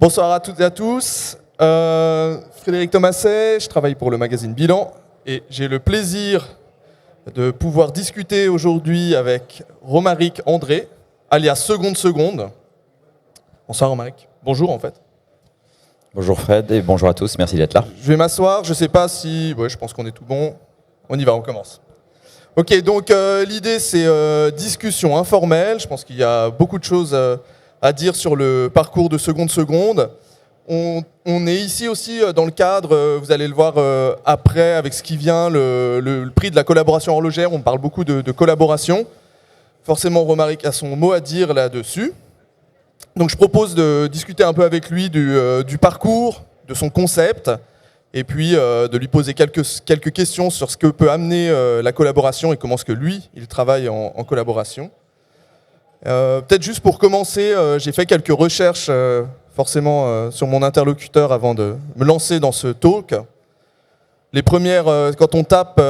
Bonsoir à toutes et à tous. Frédéric Thomasset, je travaille pour le magazine Bilan et j'ai le plaisir de pouvoir discuter aujourd'hui avec Romaric André, alias Seconde. Bonsoir Romaric. Bonjour en fait. Bonjour Fred et bonjour à tous, merci d'être là. Je vais m'asseoir, je sais pas si... Ouais, je pense qu'on est tout bon. On y va, on commence. Ok, donc l'idée c'est discussion informelle. Je pense qu'il y a beaucoup de choses à dire sur le parcours de Seconde. On est ici aussi dans le cadre, vous allez le voir après avec ce qui vient, le prix de la collaboration horlogère. On parle beaucoup de collaboration. Forcément, Romaric a son mot à dire là-dessus. Donc je propose de discuter un peu avec lui du parcours, de son concept, et puis de lui poser quelques questions sur ce que peut amener la collaboration et comment est-ce que lui, il travaille en collaboration. Peut-être juste pour commencer, j'ai fait quelques recherches forcément sur mon interlocuteur avant de me lancer dans ce talk. Les premières, quand on tape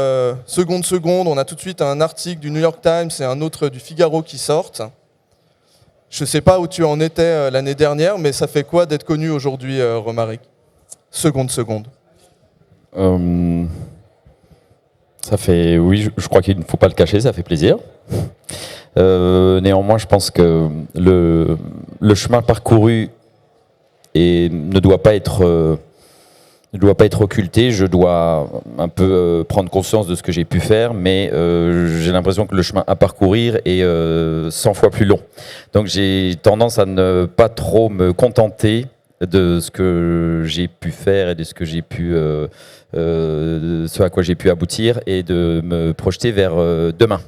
seconde, on a tout de suite un article du New York Times et un autre du Figaro qui sortent. Je ne sais pas où tu en étais l'année dernière, mais ça fait quoi d'être connu aujourd'hui, Romaric? Seconde. Ça fait, oui, je crois qu'il ne faut pas le cacher, ça fait plaisir. Néanmoins, je pense que le chemin parcouru ne doit pas être occulté. Je dois un peu prendre conscience de ce que j'ai pu faire, mais j'ai l'impression que le chemin à parcourir est 100 fois plus long. Donc j'ai tendance à ne pas trop me contenter de ce que j'ai pu faire et de ce que j'ai pu, ce à quoi j'ai pu aboutir, et de me projeter vers demain.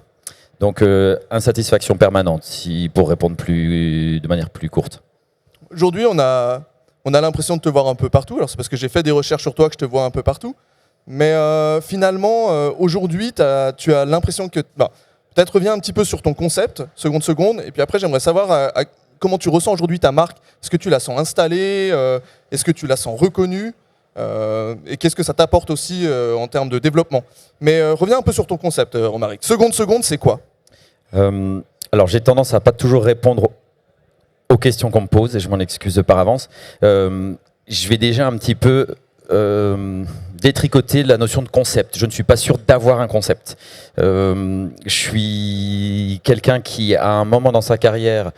Donc insatisfaction permanente, pour répondre de manière plus courte. Aujourd'hui, on a l'impression de te voir un peu partout. Alors c'est parce que j'ai fait des recherches sur toi que je te vois un peu partout. Mais finalement, aujourd'hui, tu as l'impression que... peut-être reviens un petit peu sur ton concept, seconde. Et puis après, j'aimerais savoir comment tu ressens aujourd'hui ta marque. Est-ce que tu la sens installée? Est-ce que tu la sens reconnue? Et qu'est-ce que ça t'apporte aussi en termes de développement? Mais reviens un peu sur ton concept, Romaric. Seconde, c'est quoi? Alors j'ai tendance à pas toujours répondre aux questions qu'on me pose, et je m'en excuse par avance. Je vais déjà un petit peu détricoter la notion de concept. Je ne suis pas sûr d'avoir un concept. Je suis quelqu'un qui, à un moment dans sa carrière,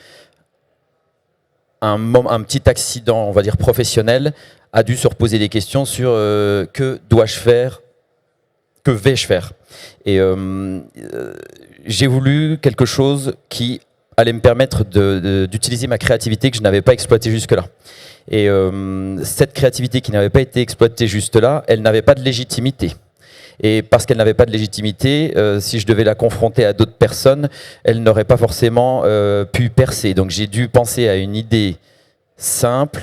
un petit accident, on va dire professionnel, a dû se reposer des questions sur que dois-je faire, que vais-je faire. Et j'ai voulu quelque chose qui allait me permettre d'utiliser ma créativité que je n'avais pas exploitée jusque-là. Et cette créativité qui n'avait pas été exploitée juste-là, elle n'avait pas de légitimité. Et parce qu'elle n'avait pas de légitimité, si je devais la confronter à d'autres personnes, elle n'aurait pas forcément pu percer. Donc j'ai dû penser à une idée simple,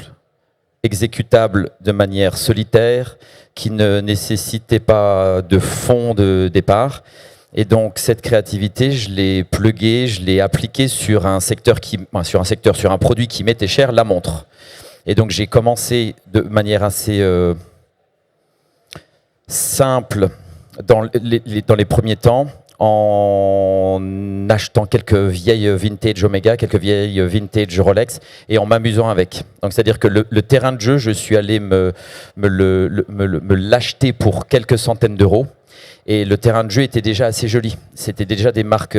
exécutable de manière solitaire, qui ne nécessitait pas de fond de départ. Et donc cette créativité, je l'ai pluguée, je l'ai appliquée sur un produit qui m'était cher, la montre. Et donc j'ai commencé de manière assez simple dans les premiers temps, en achetant quelques vieilles vintage Omega, quelques vieilles vintage Rolex, et en m'amusant avec. Donc c'est-à-dire que le terrain de jeu, je suis allé me l'acheter pour quelques centaines d'euros. Et le terrain de jeu était déjà assez joli. C'était déjà des marques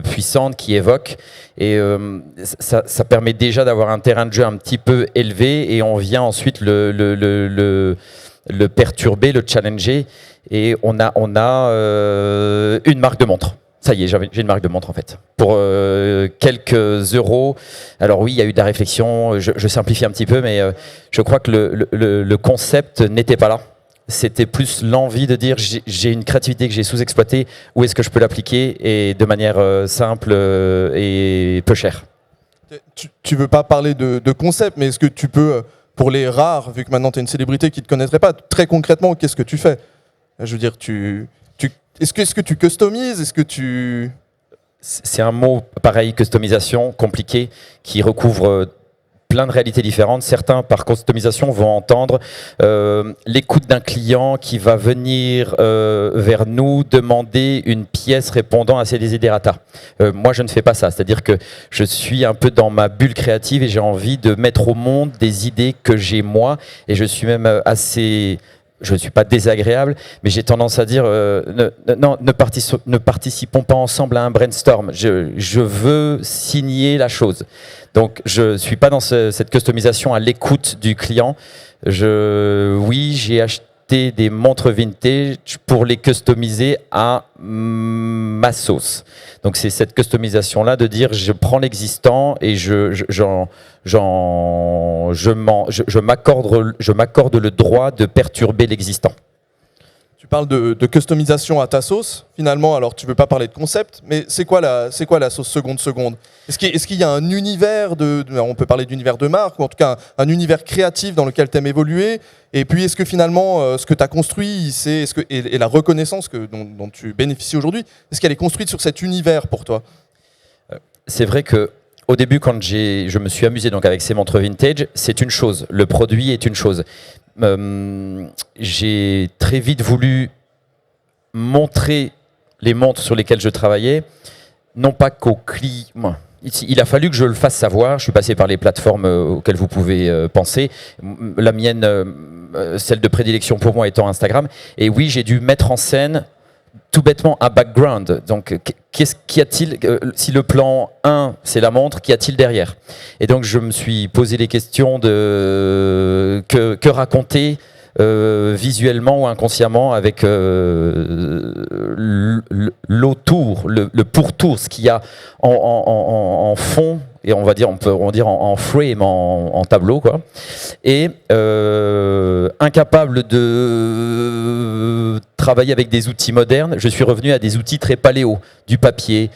puissantes qui évoquent. Et ça permet déjà d'avoir un terrain de jeu un petit peu élevé. Et on vient ensuite le perturber, le challenger. Et on a une marque de montre. Ça y est, j'ai une marque de montre en fait. Pour quelques euros. Alors oui, il y a eu de la réflexion. Je simplifie un petit peu, mais je crois que le concept n'était pas là. C'était plus l'envie de dire j'ai une créativité que j'ai sous-exploitée, où est-ce que je peux l'appliquer, et de manière simple et peu chère. Tu veux pas parler de concept, mais est-ce que tu peux, pour les rares, vu que maintenant tu es une célébrité qui ne te connaîtrait pas, très concrètement, qu'est-ce que tu fais? Je veux dire, est-ce que tu customises? Est-ce que tu... C'est un mot pareil, customisation, compliqué, qui recouvre plein de réalités différentes. Certains, par customisation, vont entendre l'écoute d'un client qui va venir vers nous demander une pièce répondant à ses desiderata. Moi, je ne fais pas ça. C'est-à-dire que je suis un peu dans ma bulle créative et j'ai envie de mettre au monde des idées que j'ai moi. Et je suis même assez... Je ne suis pas désagréable, mais j'ai tendance à dire ne participons pas ensemble à un brainstorm. Je veux signer la chose. Donc, je ne suis pas dans cette customisation à l'écoute du client. Oui, j'ai acheté des montres vintage pour les customiser à ma sauce. Donc, c'est cette customisation-là de dire je prends l'existant et je m'accorde le droit de perturber l'existant. Tu parles de customisation à ta sauce, finalement, alors tu ne veux pas parler de concept, mais c'est quoi la sauce seconde? Est-ce qu'il y a un univers on peut parler d'univers de marque, ou en tout cas un univers créatif dans lequel tu aimes évoluer? Et puis est-ce que finalement, ce que tu as construit, et la reconnaissance dont tu bénéficies aujourd'hui, est-ce qu'elle est construite sur cet univers pour toi? C'est vrai que au début, quand je me suis amusé donc avec ces montres vintage, c'est une chose, le produit est une chose. J'ai très vite voulu montrer les montres sur lesquelles je travaillais, non pas qu'aux clients. Il a fallu que je le fasse savoir. Je suis passé par les plateformes auxquelles vous pouvez penser. La mienne, celle de prédilection pour moi étant Instagram. Et oui, j'ai dû mettre en scène tout bêtement un background. Donc, qu'y a-t-il si le plan 1, c'est la montre, qu'y a-t-il derrière? Et donc, je me suis posé les questions de que raconter visuellement ou inconsciemment avec l'autour, le pourtour, ce qu'il y a en fond, et on peut dire en frame, en tableau, quoi. Et incapable de travailler avec des outils modernes, je suis revenu à des outils très paléo, du papier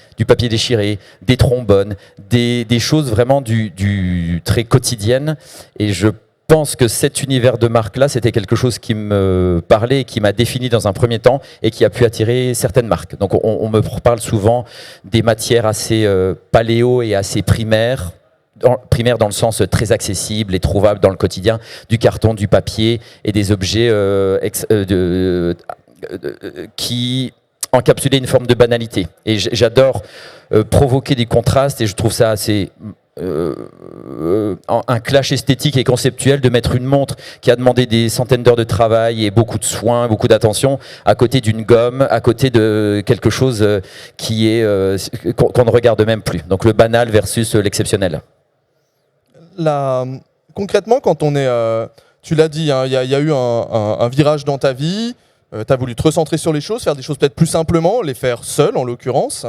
déchiré, des trombones, des choses vraiment du très quotidiennes. Et je pense que cet univers de marque-là, c'était quelque chose qui me parlait, qui m'a défini dans un premier temps et qui a pu attirer certaines marques. Donc on me parle souvent des matières assez paléo et assez primaires dans le sens très accessible et trouvable dans le quotidien, du carton, du papier et des objets qui encapsulaient une forme de banalité. Et j'adore provoquer des contrastes et je trouve ça assez... un clash esthétique et conceptuel de mettre une montre qui a demandé des centaines d'heures de travail et beaucoup de soins, beaucoup d'attention, à côté d'une gomme, à côté de quelque chose qui est qu'on ne regarde même plus. Donc le banal versus l'exceptionnel. Concrètement, quand on est... tu l'as dit, il y a eu un virage dans ta vie, tu as voulu te recentrer sur les choses, faire des choses peut-être plus simplement, les faire seul en l'occurrence.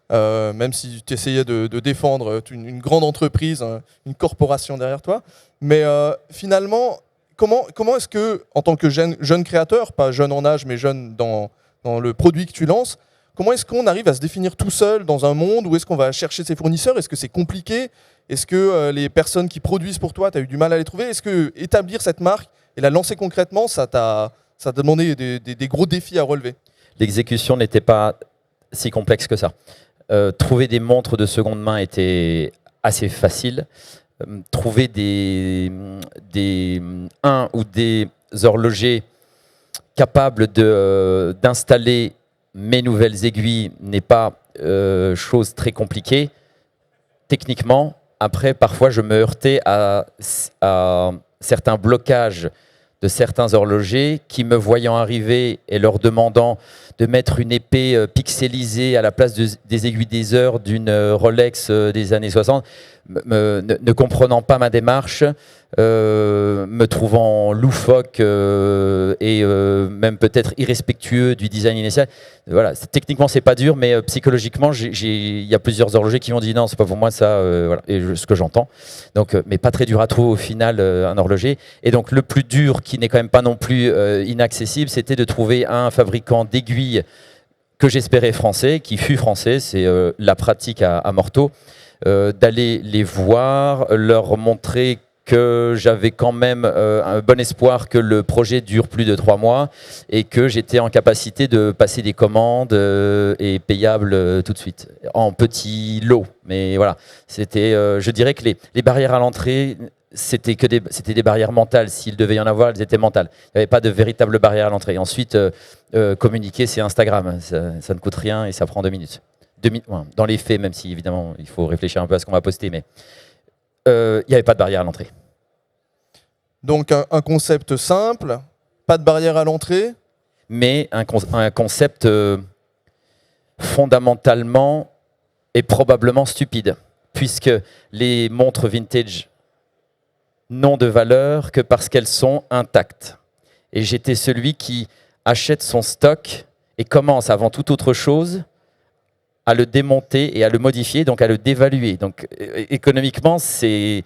Même si tu essayais de défendre une grande entreprise, une corporation derrière toi. Mais finalement, comment est-ce que, en tant que jeune créateur, pas jeune en âge, mais jeune dans le produit que tu lances, comment est-ce qu'on arrive à se définir tout seul dans un monde où est-ce qu'on va chercher ses fournisseurs? Est-ce que c'est compliqué? Est-ce que les personnes qui produisent pour toi, tu as eu du mal à les trouver? Est-ce que établir cette marque et la lancer concrètement, ça t'a demandé des gros défis à relever? L'exécution n'était pas si complexe que ça. Trouver des montres de seconde main était assez facile. Trouver un ou des horlogers capables d'installer mes nouvelles aiguilles n'est pas chose très compliquée. Techniquement, après, parfois, je me heurtais à certains blocages de certains horlogers qui, me voyant arriver et leur demandant de mettre une épée pixelisée à la place des aiguilles des heures d'une Rolex des années 60, ne comprenant pas ma démarche, me trouvant loufoque et même peut-être irrespectueux du design initial. Voilà, techniquement c'est pas dur, mais psychologiquement il y a plusieurs horlogers qui m'ont dit non, c'est pas pour moi ça, voilà, et ce que j'entends. Donc, mais pas très dur à trouver au final un horloger. Et donc le plus dur, qui n'est quand même pas non plus inaccessible, c'était de trouver un fabricant d'aiguilles que j'espérais français, qui fut français, c'est La Pratique à Morteau. D'aller les voir, leur montrer que j'avais quand même un bon espoir que le projet dure plus de 3 mois et que j'étais en capacité de passer des commandes et payable tout de suite, en petits lots. Mais voilà, c'était, je dirais que les barrières à l'entrée c'était des barrières mentales. S'il devait y en avoir, elles étaient mentales. Il n'y avait pas de véritable barrière à l'entrée. Ensuite, communiquer, c'est Instagram. Ça ne coûte rien et ça prend 2 minutes. Dans les faits, même si évidemment il faut réfléchir un peu à ce qu'on va poster, mais il n'y avait pas de barrière à l'entrée. Donc un concept simple, pas de barrière à l'entrée. Mais un concept fondamentalement et probablement stupide, puisque les montres vintage n'ont de valeur que parce qu'elles sont intactes. Et j'étais celui qui achète son stock et commence avant toute autre chose à le démonter et à le modifier, donc à le dévaluer. Donc économiquement et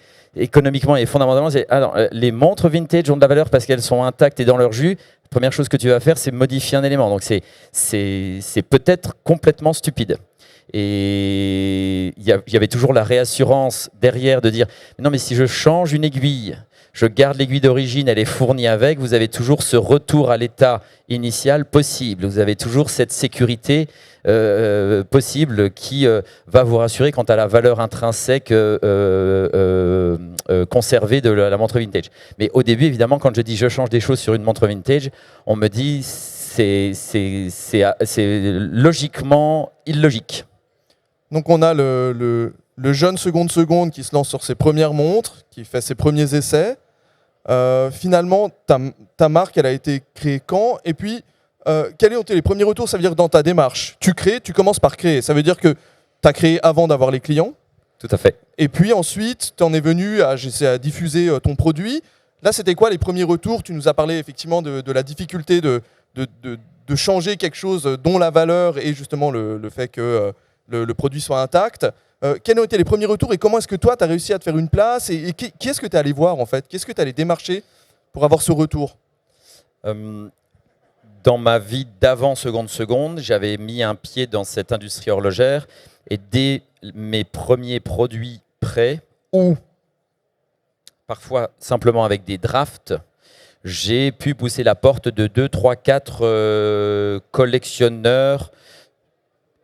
fondamentalement, alors, les montres vintage ont de la valeur parce qu'elles sont intactes et dans leur jus. La première chose que tu vas faire, c'est modifier un élément. Donc c'est peut-être complètement stupide. Et il y avait toujours la réassurance derrière de dire non, mais si je change une aiguille, je garde l'aiguille d'origine, elle est fournie avec, vous avez toujours ce retour à l'état initial possible. Vous avez toujours cette sécurité possible qui va vous rassurer quant à la valeur intrinsèque conservée de la montre vintage. Mais au début, évidemment, quand je dis je change des choses sur une montre vintage, on me dit c'est logiquement illogique. Donc on a le jeune seconde qui se lance sur ses premières montres, qui fait ses premiers essais. Finalement, ta marque, elle a été créée quand? Et puis, quels ont été les premiers retours? Ça veut dire dans ta démarche, tu commences par créer. Ça veut dire que tu as créé avant d'avoir les clients. Tout à fait. Et puis ensuite, tu en es venu à diffuser ton produit. Là, c'était quoi les premiers retours? Tu nous as parlé effectivement de la difficulté de changer quelque chose dont la valeur et justement le fait que le produit soit intact. Quels ont été les premiers retours et comment est-ce que toi, tu as réussi à te faire une place et qui est-ce que tu es allé voir en fait? Qu'est-ce que tu es allé démarcher pour avoir ce retour? Dans ma vie d'avant seconde, j'avais mis un pied dans cette industrie horlogère et dès mes premiers produits prêts ou parfois simplement avec des drafts, j'ai pu pousser la porte de 2, 3, 4 collectionneurs.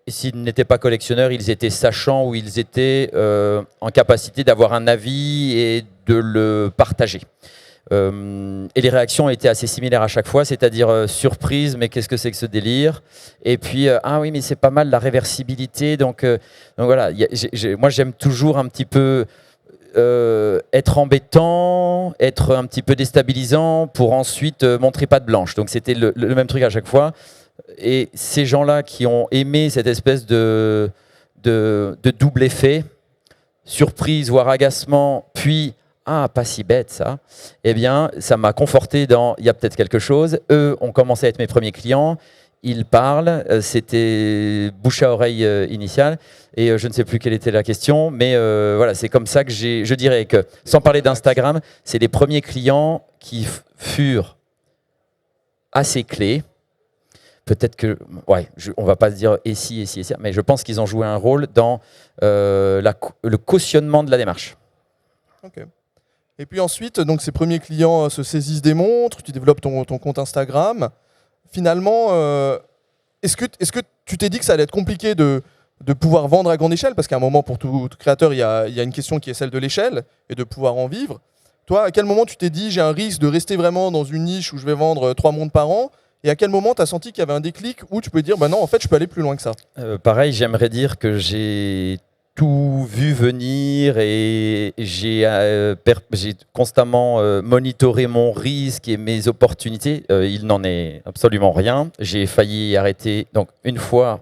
Et s'ils n'étaient pas collectionneurs, ils étaient sachants ou ils étaient en capacité d'avoir un avis et de le partager. Et les réactions étaient assez similaires à chaque fois, c'est-à-dire surprise, mais qu'est-ce que c'est que ce délire? Et puis, ah oui, mais c'est pas mal la réversibilité. Donc voilà, moi j'aime toujours un petit peu être embêtant, être un petit peu déstabilisant pour ensuite montrer patte blanche. Donc c'était le même truc à chaque fois. Et ces gens-là qui ont aimé cette espèce de double effet, surprise, voire agacement, puis « Ah, pas si bête ça », eh bien, ça m'a conforté dans « Il y a peut-être quelque chose ». Eux ont commencé à être mes premiers clients, ils parlent, c'était bouche à oreille initiale, et je ne sais plus quelle était la question, mais voilà, c'est comme ça que je dirais que, sans parler d'Instagram, c'est les premiers clients qui furent assez clés. Peut-être que, ouais, on ne va pas se dire et si, mais je pense qu'ils ont joué un rôle dans le cautionnement de la démarche. Ok. Et puis ensuite, donc, ces premiers clients se saisissent des montres, tu développes ton compte Instagram. Finalement, est-ce que tu t'es dit que ça allait être compliqué de pouvoir vendre à grande échelle? Parce qu'à un moment, pour tout créateur, il y a une question qui est celle de l'échelle et de pouvoir en vivre. Toi, à quel moment tu t'es dit j'ai un risque de rester vraiment dans une niche où je vais vendre 3 montres par an? Et à quel moment tu as senti qu'il y avait un déclic où tu peux dire bah non, en fait, je peux aller plus loin que ça? Pareil, j'aimerais dire que j'ai tout vu venir et j'ai constamment monitoré mon risque et mes opportunités. Il n'en est absolument rien. J'ai failli arrêter. Donc, une fois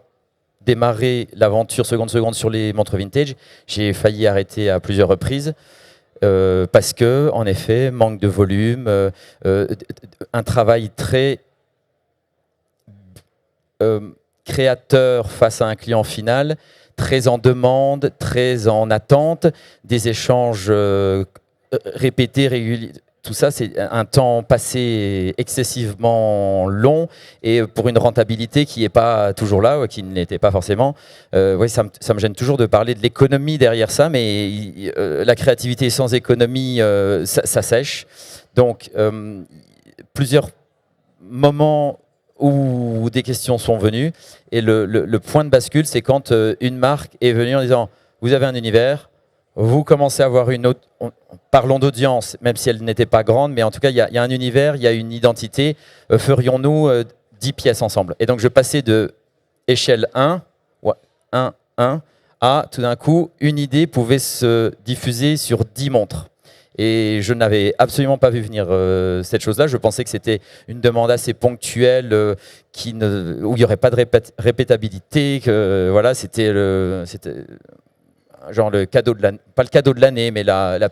démarré l'aventure seconde sur les montres vintage, j'ai failli arrêter à plusieurs reprises. Parce que, en effet, manque de volume, un travail très créateur face à un client final, très en demande, très en attente, des échanges répétés, réguliers. Tout ça, c'est un temps passé excessivement long et pour une rentabilité qui n'est pas toujours là, qui n'était pas forcément. Oui, ça me gêne toujours de parler de l'économie derrière ça, mais la créativité sans économie, ça sèche. Donc, plusieurs moments où des questions sont venues. Et le point de bascule, c'est quand une marque est venue en disant « Vous avez un univers, vous commencez à avoir une autre... Parlons d'audience, même si elle n'était pas grande, mais en tout cas, il y a un univers, il y a une identité. Ferions-nous 10 pièces ensemble? Et donc, je passais de échelle 1, 1, 1, à tout d'un coup, une idée pouvait se diffuser sur 10 montres. Et je n'avais absolument pas vu venir cette chose-là. Je pensais que c'était une demande assez ponctuelle, où il n'y aurait pas de répétabilité. Que, voilà, c'était genre le cadeau de l'année, pas le cadeau de l'année, mais la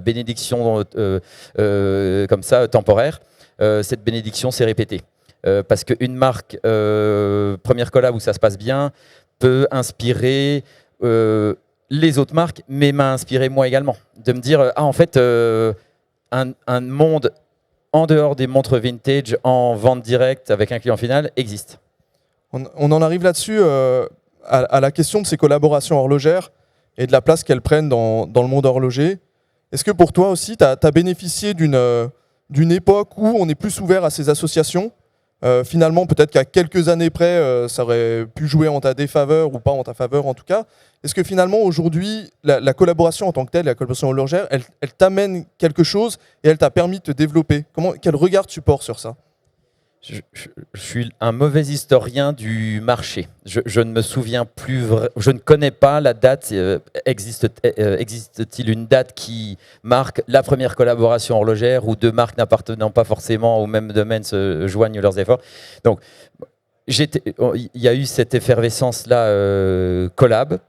bénédiction comme ça, temporaire. Cette bénédiction s'est répétée. Parce qu'une marque, première collab où ça se passe bien, peut inspirer les autres marques, mais m'a inspiré moi également. De me dire, en fait, un monde en dehors des montres vintage, en vente directe avec un client final, existe. On en arrive là-dessus à la question de ces collaborations horlogères et de la place qu'elles prennent dans le monde horloger. Est-ce que pour toi aussi, tu as bénéficié d'une époque où on est plus ouvert à ces associations? Finalement, peut-être qu'à quelques années près, ça aurait pu jouer en ta défaveur ou pas en ta faveur en tout cas. Est-ce que finalement, aujourd'hui, la collaboration en tant que telle, la collaboration horlogère, elle t'amène quelque chose et elle t'a permis de te développer? Quel regard tu portes sur ça? Je suis un mauvais historien du marché. Je ne me souviens plus, je ne connais pas la date. Existe-t-il une date qui marque la première collaboration horlogère où deux marques n'appartenant pas forcément au même domaine se joignent leurs efforts? Donc, il y a eu cette effervescence-là, collab.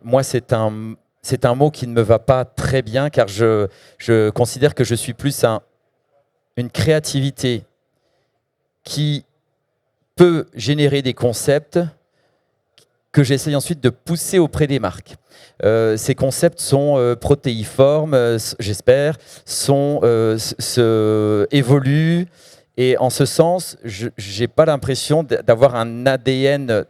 Moi, c'est un mot qui ne me va pas très bien car je considère que je suis plus une créativité qui peut générer des concepts que j'essaye ensuite de pousser auprès des marques. Ces concepts sont protéiformes, j'espère, évoluent, et en ce sens, je n'ai pas l'impression d'avoir un ADN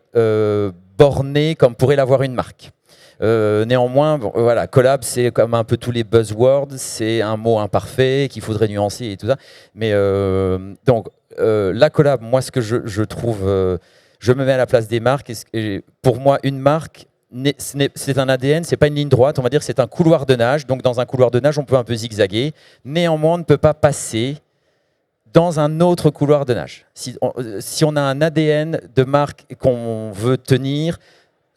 borné comme pourrait l'avoir une marque. Néanmoins, voilà, collab, c'est comme un peu tous les buzzwords, c'est un mot imparfait qu'il faudrait nuancer et tout ça. Mais donc, la collab, moi, ce que je trouve, je me mets à la place des marques. Et pour moi, une marque, c'est un ADN, c'est pas une ligne droite. On va dire que c'est un couloir de nage. Donc, dans un couloir de nage, on peut un peu zigzaguer. Néanmoins, on ne peut pas passer dans un autre couloir de nage. Si on a un ADN de marque qu'on veut tenir,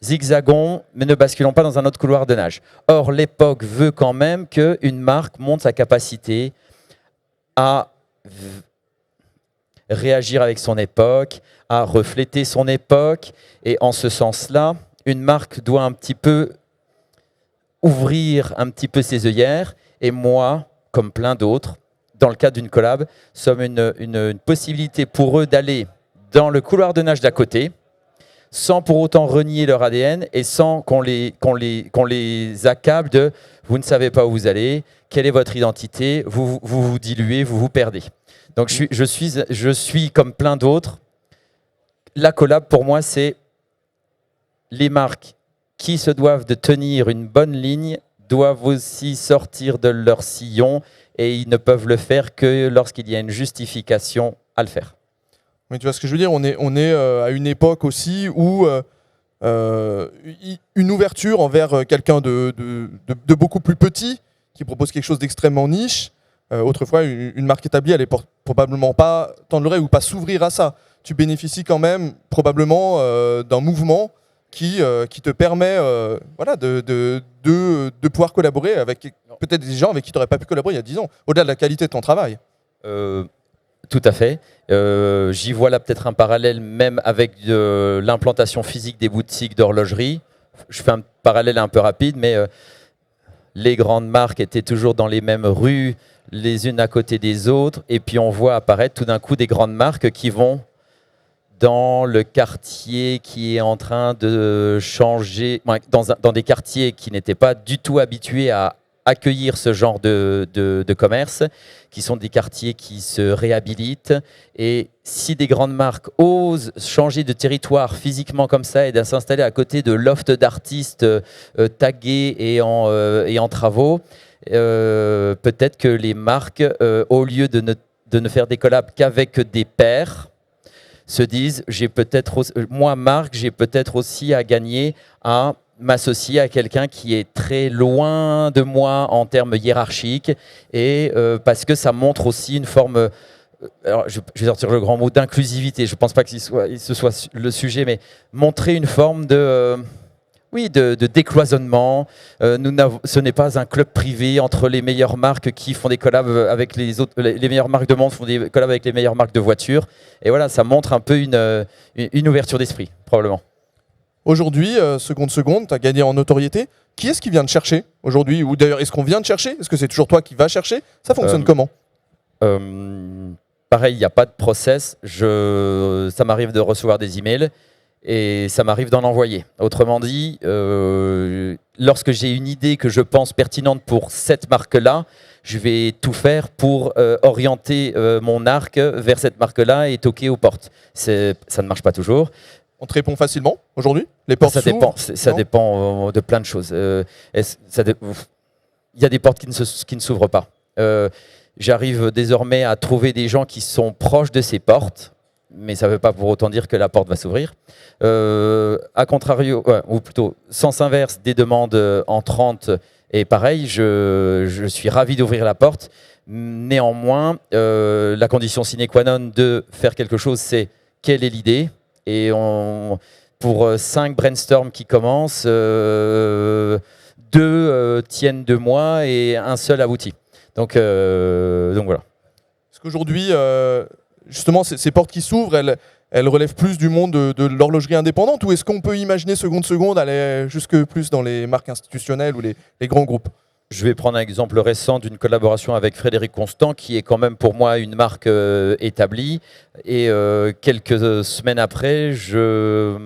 zigzagons, mais ne basculons pas dans un autre couloir de nage. Or, l'époque veut quand même qu'une marque montre sa capacité à réagir avec son époque, à refléter son époque. Et en ce sens-là, une marque doit un petit peu ouvrir un petit peu ses œillères. Et moi, comme plein d'autres, dans le cadre d'une collab, sommes une possibilité pour eux d'aller dans le couloir de nage d'à côté, sans pour autant renier leur ADN et sans qu'on les accable de « vous ne savez pas où vous allez, quelle est votre identité, vous diluez, vous vous perdez ». Donc je suis comme plein d'autres. La collab, pour moi, c'est les marques qui se doivent de tenir une bonne ligne, doivent aussi sortir de leur sillon et ils ne peuvent le faire que lorsqu'il y a une justification à le faire. Mais tu vois ce que je veux dire, on est à une époque aussi où une ouverture envers quelqu'un de beaucoup plus petit, qui propose quelque chose d'extrêmement niche. Autrefois, une marque établie, elle n'est probablement pas tendre l'oreille ou pas s'ouvrir à ça. Tu bénéficies quand même probablement d'un mouvement qui te permet voilà, de pouvoir collaborer avec peut-être des gens avec qui tu n'aurais pas pu collaborer il y a 10 ans, au-delà de la qualité de ton travail. Tout à fait. J'y vois là peut-être un parallèle même avec l'implantation physique des boutiques d'horlogerie. Je fais un parallèle un peu rapide, mais les grandes marques étaient toujours dans les mêmes rues, les unes à côté des autres, et puis on voit apparaître tout d'un coup des grandes marques qui vont dans le quartier qui est en train de changer, dans des quartiers qui n'étaient pas du tout habitués à accueillir ce genre de commerce, qui sont des quartiers qui se réhabilitent. Et si des grandes marques osent changer de territoire physiquement comme ça et de s'installer à côté de lofts d'artistes tagués et en travaux, peut-être que les marques, au lieu de ne faire des collabs qu'avec des pairs, se disent, moi marque, j'ai peut-être aussi à gagner à m'associer à quelqu'un qui est très loin de moi en termes hiérarchiques et parce que ça montre aussi une forme, alors je vais sortir le grand mot d'inclusivité, je ne pense pas que ce soit le sujet, mais montrer une forme de décloisonnement. Ce n'est pas un club privé entre les meilleures marques qui font des collabs avec les autres. Les meilleures marques de monde font des collabs avec les meilleures marques de voitures. Et voilà, ça montre un peu une ouverture d'esprit, probablement. Aujourd'hui, seconde, tu as gagné en notoriété. Qui est-ce qui vient te chercher aujourd'hui? Ou d'ailleurs, est-ce qu'on vient te chercher? Est-ce que c'est toujours toi qui vas chercher? Ça fonctionne comment? Pareil, il n'y a pas de process. Ça m'arrive de recevoir des emails et ça m'arrive d'en envoyer. Autrement dit, lorsque j'ai une idée que je pense pertinente pour cette marque-là, je vais tout faire pour orienter mon arc vers cette marque-là et toquer aux portes. Ça ne marche pas toujours. On te répond facilement aujourd'hui? Les portes s'ouvrent? Ça dépend de plein de choses. Il y a des portes qui ne s'ouvrent pas. J'arrive désormais à trouver des gens qui sont proches de ces portes, mais ça ne veut pas pour autant dire que la porte va s'ouvrir. A contrario, ou plutôt sens inverse, des demandes entrantes, et pareil, je suis ravi d'ouvrir la porte. Néanmoins, la condition sine qua non de faire quelque chose, c'est quelle est l'idée? Et pour 5 brainstorms qui commencent, 2 tiennent de moi et un seul aboutit. Donc voilà. Est-ce qu'aujourd'hui, justement, ces portes qui s'ouvrent, elles relèvent plus du monde de l'horlogerie indépendante, ou est-ce qu'on peut imaginer seconde aller jusque plus dans les marques institutionnelles ou les grands groupes? Je vais prendre un exemple récent d'une collaboration avec Frédéric Constant, qui est quand même pour moi une marque établie. Et quelques semaines après, je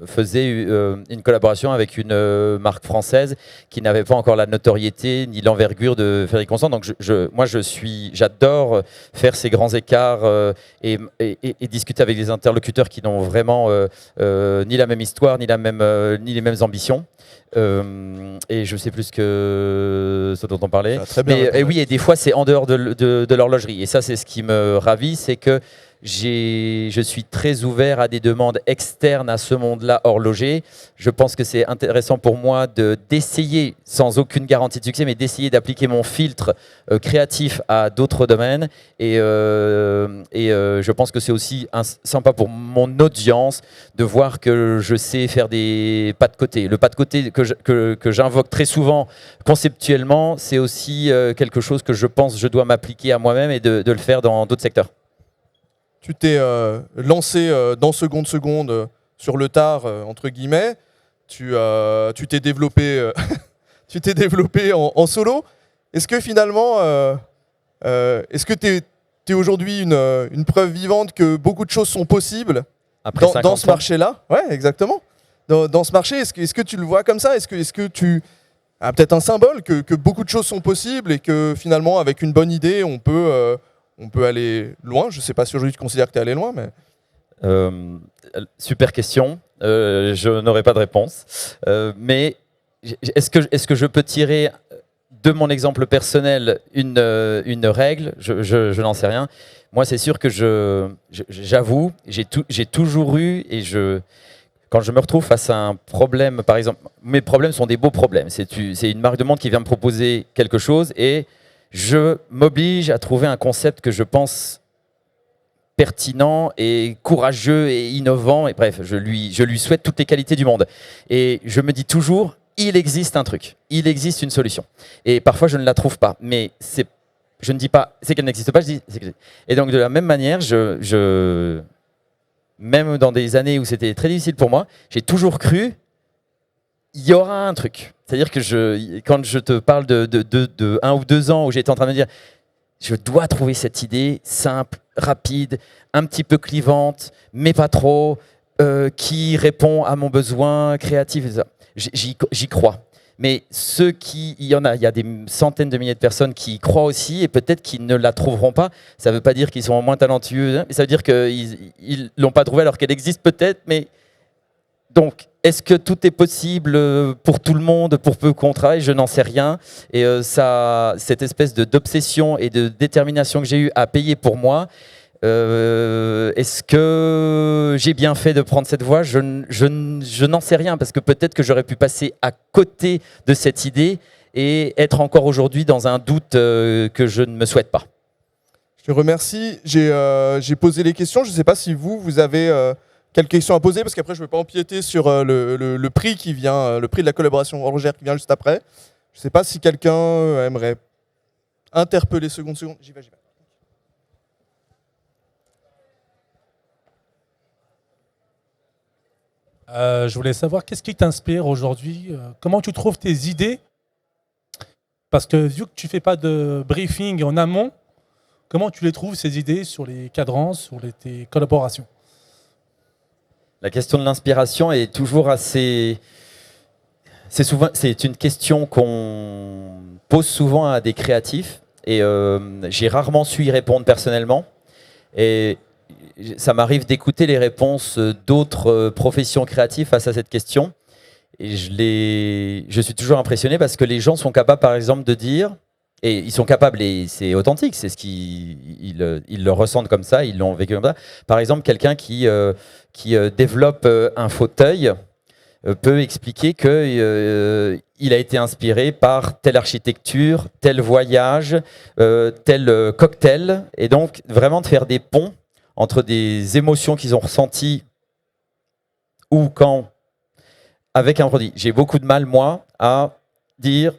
faisais une collaboration avec une marque française qui n'avait pas encore la notoriété ni l'envergure de Frédéric Constant. Donc moi, j'adore faire ces grands écarts et discuter avec des interlocuteurs qui n'ont vraiment ni la même histoire, ni les mêmes ambitions. Et je sais plus ce dont on parlait. Mais oui, et des fois c'est en dehors de l'horlogerie. Et ça, c'est ce qui me ravit, c'est que je suis très ouvert à des demandes externes à ce monde-là horloger. Je pense que c'est intéressant pour moi d'essayer, sans aucune garantie de succès, mais d'essayer d'appliquer mon filtre créatif à d'autres domaines. Et je pense que c'est aussi sympa pour mon audience de voir que je sais faire des pas de côté. Le pas de côté que j'invoque très souvent conceptuellement, c'est aussi quelque chose que je pense je dois m'appliquer à moi-même et de le faire dans d'autres secteurs. Tu t'es lancé dans seconde sur le tard, entre guillemets. Tu t'es développé, en solo. Est-ce que finalement, est-ce que tu es aujourd'hui une preuve vivante que beaucoup de choses sont possibles dans ce marché-là? Ouais, exactement. Dans ce marché, est-ce que tu le vois comme ça? Est-ce que tu as peut-être un symbole que beaucoup de choses sont possibles et que finalement, avec une bonne idée, on peut aller loin? Je ne sais pas si aujourd'hui tu considères que tu es allé loin, mais... Super question. Je n'aurai pas de réponse. Mais est-ce que je peux tirer de mon exemple personnel une règle? Je n'en sais rien. Moi, c'est sûr que j'avoue, j'ai toujours eu, et quand je me retrouve face à un problème, par exemple, mes problèmes sont des beaux problèmes. C'est une marque de montre qui vient me proposer quelque chose et je m'oblige à trouver un concept que je pense pertinent et courageux et innovant. Et bref, je lui souhaite toutes les qualités du monde. Et je me dis toujours, il existe un truc, il existe une solution. Et parfois, je ne la trouve pas. Mais je ne dis pas c'est qu'elle n'existe pas, je dis c'est qu'elle existe. Et donc, de la même manière, même dans des années où c'était très difficile pour moi, j'ai toujours cru il y aura un truc. C'est-à-dire que quand je te parle de 1 ou 2 ans où j'étais en train de me dire je dois trouver cette idée simple, rapide, un petit peu clivante, mais pas trop, qui répond à mon besoin créatif. J'y crois. Mais il y a des centaines de milliers de personnes qui y croient aussi et peut-être qu'ils ne la trouveront pas. Ça ne veut pas dire qu'ils sont moins talentueux, hein, mais ça veut dire qu'ils ne l'ont pas trouvée alors qu'elle existe peut-être. Mais donc, est-ce que tout est possible pour tout le monde, pour peu qu'on travaille? Je n'en sais rien. Et cette espèce d'obsession et de détermination que j'ai eue à payer pour moi, Est-ce que j'ai bien fait de prendre cette voie? Je n'en sais rien, parce que peut-être que j'aurais pu passer à côté de cette idée et être encore aujourd'hui dans un doute que je ne me souhaite pas. Je te remercie. J'ai posé les questions. Je ne sais pas si vous avez quelques questions à poser, parce qu'après, je ne vais pas empiéter sur le prix qui vient, le prix de la collaboration horlogère qui vient juste après. Je ne sais pas si quelqu'un aimerait interpeller seconde. J'y vais. Je voulais savoir, qu'est-ce qui t'inspire aujourd'hui? Comment tu trouves tes idées? Parce que vu que tu ne fais pas de briefing en amont, comment tu les trouves, ces idées, sur les cadrans, sur tes collaborations? La question de l'inspiration est toujours assez... C'est une question qu'on pose souvent à des créatifs, et j'ai rarement su y répondre personnellement. Et ça m'arrive d'écouter les réponses d'autres professions créatives face à cette question. Et je suis toujours impressionné, parce que les gens sont capables, par exemple, de dire, et ils sont capables, et c'est authentique, c'est ce qu'ils le ressentent comme ça, ils l'ont vécu comme ça. Par exemple, quelqu'un qui développe un fauteuil peut expliquer qu'il a été inspiré par telle architecture, tel voyage, tel cocktail, et donc vraiment de faire des ponts entre des émotions qu'ils ont ressenties ou quand avec un produit. J'ai beaucoup de mal, moi, à dire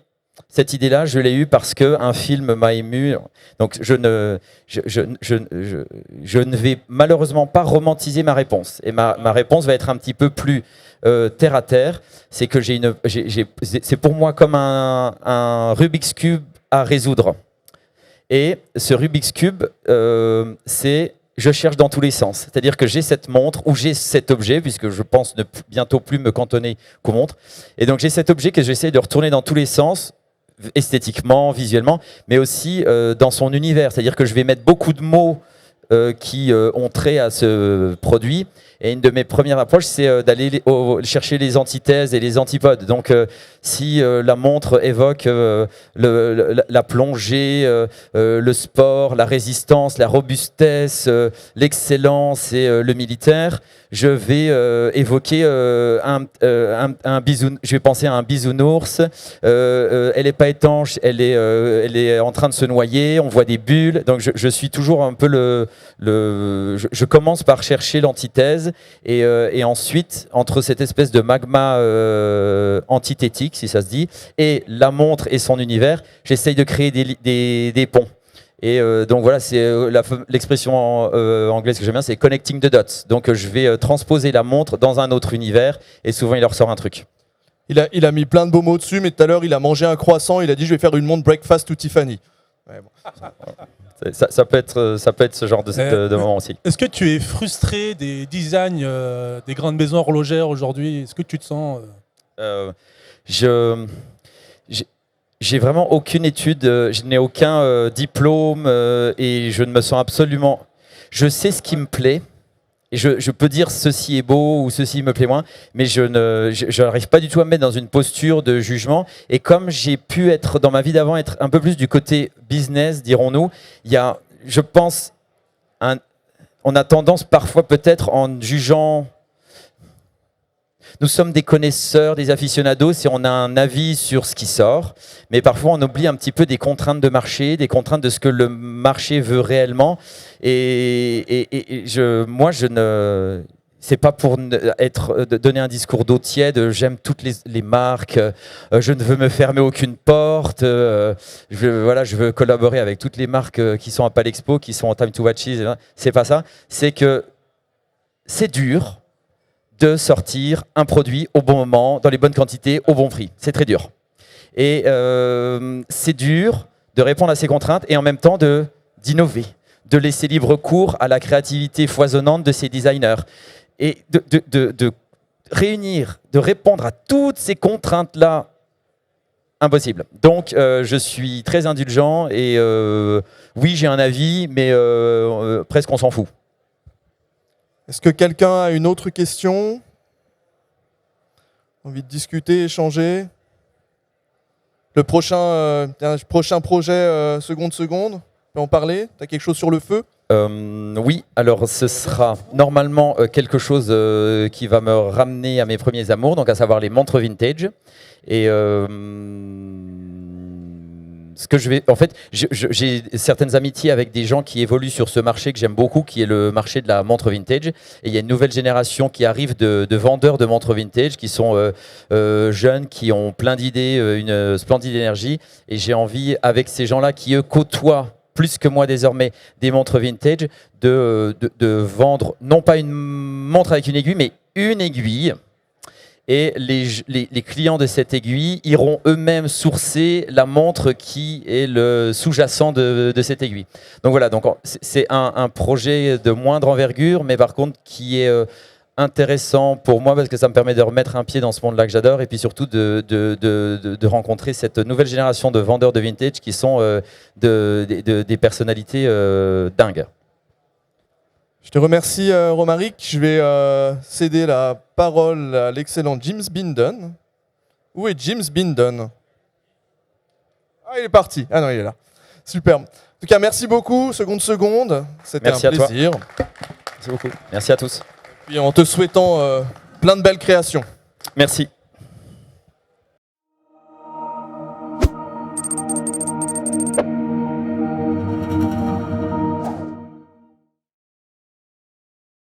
cette idée-là, je l'ai eue parce qu'un film m'a ému. Donc je ne vais malheureusement pas romantiser ma réponse. Et ma réponse va être un petit peu plus terre à terre. C'est que c'est pour moi comme un Rubik's Cube à résoudre. Et ce Rubik's Cube, je cherche dans tous les sens. C'est-à-dire que j'ai cette montre ou j'ai cet objet, puisque je pense ne bientôt plus me cantonner qu'aux montres. Et donc j'ai cet objet que j'essaie de retourner dans tous les sens, esthétiquement, visuellement, mais aussi dans son univers. C'est-à-dire que je vais mettre beaucoup de mots qui ont trait à ce produit. Et une de mes premières approches, c'est d'aller chercher les antithèses et les antipodes. Donc, si la montre évoque la plongée, le sport, la résistance, la robustesse, l'excellence et le militaire, je vais évoquer un bisounours. Je vais penser à un bisounours. Elle n'est pas étanche, elle est en train de se noyer. On voit des bulles. Donc, je suis toujours un peu je commence par chercher l'antithèse. Et ensuite, entre cette espèce de magma antithétique, si ça se dit, et la montre et son univers, j'essaye de créer des ponts. Et donc voilà, c'est l'expression anglaise que j'aime bien, c'est connecting the dots. Donc je vais transposer la montre dans un autre univers, et souvent il leur sort un truc. Il a mis plein de beaux mots dessus, mais tout à l'heure il a mangé un croissant, il a dit je vais faire une montre breakfast to Tiffany. Ouais, bon. Ça peut être ce genre de moment aussi. Est-ce que tu es frustré des designs des grandes maisons horlogères aujourd'hui? Est-ce que tu te sens... J'ai vraiment aucune étude, je n'ai aucun diplôme et je ne me sens absolument... Je sais ce qui me plaît et je peux dire ceci est beau ou ceci me plaît moins, mais je n'arrive pas du tout à me mettre dans une posture de jugement. Et comme j'ai pu être dans ma vie d'avant, être un peu plus du côté business, dirons-nous, il y a, je pense, on a tendance parfois peut-être en jugeant... Nous sommes des connaisseurs, des aficionados, et on a un avis sur ce qui sort. Mais parfois, on oublie un petit peu des contraintes de marché, des contraintes de ce que le marché veut réellement. Moi, je ne... C'est pas pour donner un discours d'eau tiède, j'aime toutes les marques, je ne veux me fermer aucune porte, je veux collaborer avec toutes les marques qui sont à Palexpo, qui sont en Time to Watches. C'est pas ça. C'est que c'est dur de sortir un produit au bon moment, dans les bonnes quantités, au bon prix. C'est très dur. Et c'est dur de répondre à ces contraintes et en même temps d'innover, de laisser libre cours à la créativité foisonnante de ces designers. Et de réunir, de répondre à toutes ces contraintes-là, impossible. Donc, je suis très indulgent et oui, j'ai un avis, mais presque on s'en fout. Est-ce que quelqu'un a une autre question? Envie de discuter, échanger? Le prochain projet seconde, on peut en parler? Tu as quelque chose sur le feu? Oui, alors ce sera normalement quelque chose qui va me ramener à mes premiers amours, donc à savoir les montres vintage. Et ce que je vais, en fait, j'ai certaines amitiés avec des gens qui évoluent sur ce marché que j'aime beaucoup, qui est le marché de la montre vintage. Et il y a une nouvelle génération qui arrive de vendeurs de montres vintage, qui sont jeunes, qui ont plein d'idées, une splendide énergie. Et j'ai envie, avec ces gens-là qui eux côtoient plus que moi désormais des montres vintage, de vendre non pas une montre avec une aiguille, mais une aiguille. Et les clients de cette aiguille iront eux-mêmes sourcer la montre qui est le sous-jacent de cette aiguille. Donc voilà, donc c'est un projet de moindre envergure, mais par contre qui est intéressant pour moi parce que ça me permet de remettre un pied dans ce monde-là que j'adore et puis surtout de rencontrer cette nouvelle génération de vendeurs de vintage qui sont des personnalités dingues. Je te remercie Romaric. Je vais céder la parole à l'excellent James Bindon. Où est James Bindon? Ah, il est parti. Ah non, il est là. Super. En tout cas, merci beaucoup, seconde. C'était un plaisir. Merci beaucoup. Merci à tous. Et puis en te souhaitant plein de belles créations. Merci.